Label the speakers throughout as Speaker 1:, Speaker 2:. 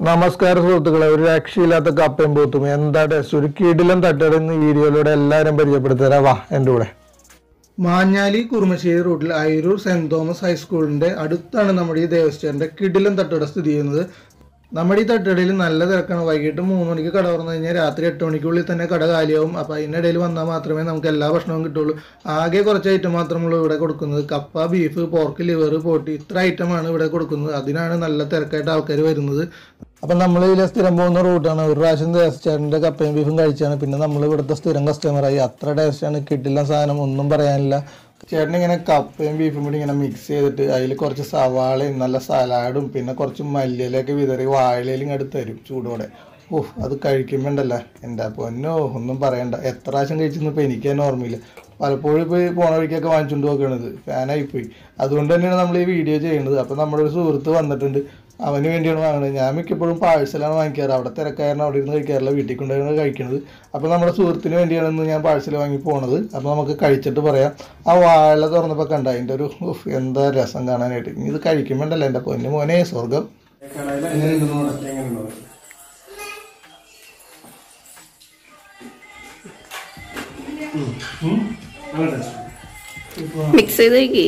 Speaker 1: നമസ്കാരം സുഹൃത്തുക്കളെ, ഒരു രക്ഷയില്ലാത്ത കപ്പയും പോത്തും എന്താ ടേസ്റ്റ്. ഒരു കിടിലൻ തട്ടുകട വീഡിയോയിലൂടെ എല്ലാവരും പരിചയപ്പെടുത്തരാ. വാ എൻ്റെ കൂടെ. മാഞ്ഞാലി കുറുമശ്ശേരി റൂട്ടിൽ അയിരൂർ സെന്റ് തോമസ് ഹൈസ്കൂളിന്റെ അടുത്താണ് നമ്മുടെ ഈ ദേവസ്വന്റെ കിടിലൻ തട്ടുകട സ്ഥിതി ചെയ്യുന്നത്. നമ്മുടെ ഈ തട്ടുകടയിൽ നല്ല തിരക്കാണ്. വൈകിട്ട് 3 മണിക്ക് കട തുറന്നു കഴിഞ്ഞാൽ രാത്രി 8 മണിക്കുള്ളിൽ തന്നെ കട കാലിയാവും. അപ്പോൾ അതിനിടയിൽ വന്നാൽ മാത്രമേ നമുക്ക് എല്ലാ ഭക്ഷണവും കിട്ടുള്ളൂ. ആകെ കുറച്ച് ഐറ്റം മാത്രമുള്ളൂ ഇവിടെ കൊടുക്കുന്നത്. കപ്പ, ബീഫ്, പോർക്ക്, ലിവർ, പോട്ടി, ഇത്ര ഐറ്റമാണ് ഇവിടെ കൊടുക്കുന്നത്. അതിനാണ് നല്ല തിരക്കായിട്ട് ആൾക്കാർ വരുന്നത്. അപ്പം നമ്മൾ ഇതിലെ സ്ഥിരം പോകുന്ന റൂട്ടാണ്. ഒരു പ്രാവശ്യം ദേവസ്വന്റെ കപ്പയും ബീഫും കഴിച്ചാണ് പിന്നെ നമ്മൾ ഇവിടുത്തെ സ്ഥിരം കസ്റ്റമറായി. അത്ര ടേസ്റ്റാണ്, കിട്ടില്ല സാധനം, ഒന്നും പറയാനില്ല. ചേട്ടൻ ഇങ്ങനെ കപ്പയും ബീഫും കൂടി ഇങ്ങനെ മിക്സ് ചെയ്തിട്ട് അതിൽ കുറച്ച് സവാളയും നല്ല സലാഡും പിന്നെ കുറച്ച് മല്ലിയിലൊക്കെ വിതറി വാഴയിലും എടുത്ത് തരും ചൂടോടെ. അത് കഴിക്കുമ്പോണ്ടല്ല എൻ്റെ പൊന്നോ ഒന്നും പറയണ്ട. എത്ര പ്രാവശ്യം കഴിച്ചെന്ന് ഇപ്പോൾ എനിക്ക് തന്നെ ഓർമ്മയില്ല. പലപ്പോഴും ഇപ്പോൾ പോണ വഴിക്കൊക്കെ വാങ്ങിച്ചുകൊണ്ട് നോക്കണത്. ഫാനായിപ്പോയി. അതുകൊണ്ട് തന്നെയാണ് നമ്മൾ ഈ വീഡിയോ ചെയ്യുന്നത്. അപ്പോൾ നമ്മുടെ ഒരു സുഹൃത്ത് വന്നിട്ടുണ്ട്, അവന് വേണ്ടിയാണ് വാങ്ങുന്നത്. ഞാൻ മിക്കപ്പോഴും പാഴ്സലാണ് വാങ്ങിക്കാറ്. അവിടെ തിരക്കാരനും അവിടെ ഇരുന്ന് കഴിക്കാറില്ല, വീട്ടിൽ കൊണ്ടുപോയാണ് കഴിക്കുന്നത്. അപ്പോൾ നമ്മുടെ സുഹൃത്തിന് വേണ്ടിയാണെന്ന് ഞാൻ പാഴ്സൽ വാങ്ങി പോണത്. അപ്പോൾ നമുക്ക് കഴിച്ചിട്ട് പറയാം. ആ വാഴ തുറന്നപ്പോൾ കണ്ട അതിൻ്റെ ഒരു എന്താ രസം കാണാനായിട്ട്. ഇനി ഇത് കഴിക്കുമ്പോണ്ടല്ലോ എൻ്റെ പൊന്നു മോനെ സ്വർഗം.
Speaker 2: മിക്സ് ചെയ്ത് കഴിക്കേ.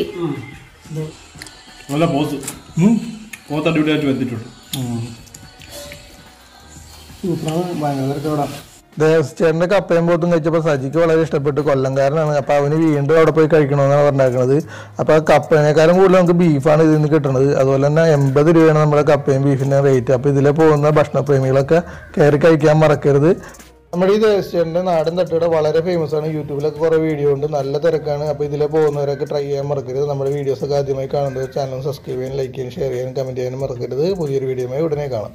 Speaker 3: നല്ല പോത്തടിപൊളിയായിട്ട് വെച്ചിട്ടുണ്ട്.
Speaker 1: ദേവസ്വന്റെ കപ്പയും പോത്തും കഴിച്ചപ്പോൾ സജിക്ക് വളരെ ഇഷ്ടപ്പെട്ടു. കൊല്ലംകാരനാണ്. അപ്പോൾ അവന് വീണ്ടും അവിടെ പോയി കഴിക്കണമെന്നാണ് പറഞ്ഞേക്കുന്നത്. അപ്പോൾ ആ കപ്പേനേക്കാളും കൂടുതൽ നമുക്ക് ബീഫാണ് ഇതിൽ നിന്ന് കിട്ടുന്നത്. അതുപോലെ തന്നെ 80 രൂപയാണ് നമ്മുടെ കപ്പയും ബീഫിൻ്റെ റേറ്റ്. അപ്പോൾ ഇതിലെ പോകുന്ന ഭക്ഷണപ്രേമികളൊക്കെ കയറി കഴിക്കാൻ മറക്കരുത്. നമ്മുടെ ഈ ദേവസ്വന്റെ നാടൻ തട്ടുകട വളരെ ഫേമസ് ആണ്. യൂട്യൂബിലൊക്കെ കുറേ വീഡിയോ ഉണ്ട്, നല്ല തിരക്കാണ്. അപ്പോൾ ഇതിലെ പോകുന്നവരൊക്കെ ട്രൈ ചെയ്യാൻ മറക്കരുത്. നമ്മുടെ വീഡിയോസൊക്കെ ആദ്യമായി കാണുന്നത് ചാനൽ സബ്സ്ക്രൈബ് ചെയ്യാൻ, ലൈക്ക് ചെയ്യാൻ, ഷെയർ ചെയ്യാൻ, കമൻറ്റ് ചെയ്യാനും മറക്കരുത്. പുതിയൊരു വീഡിയോയുമായി ഉടനെ കാണാം.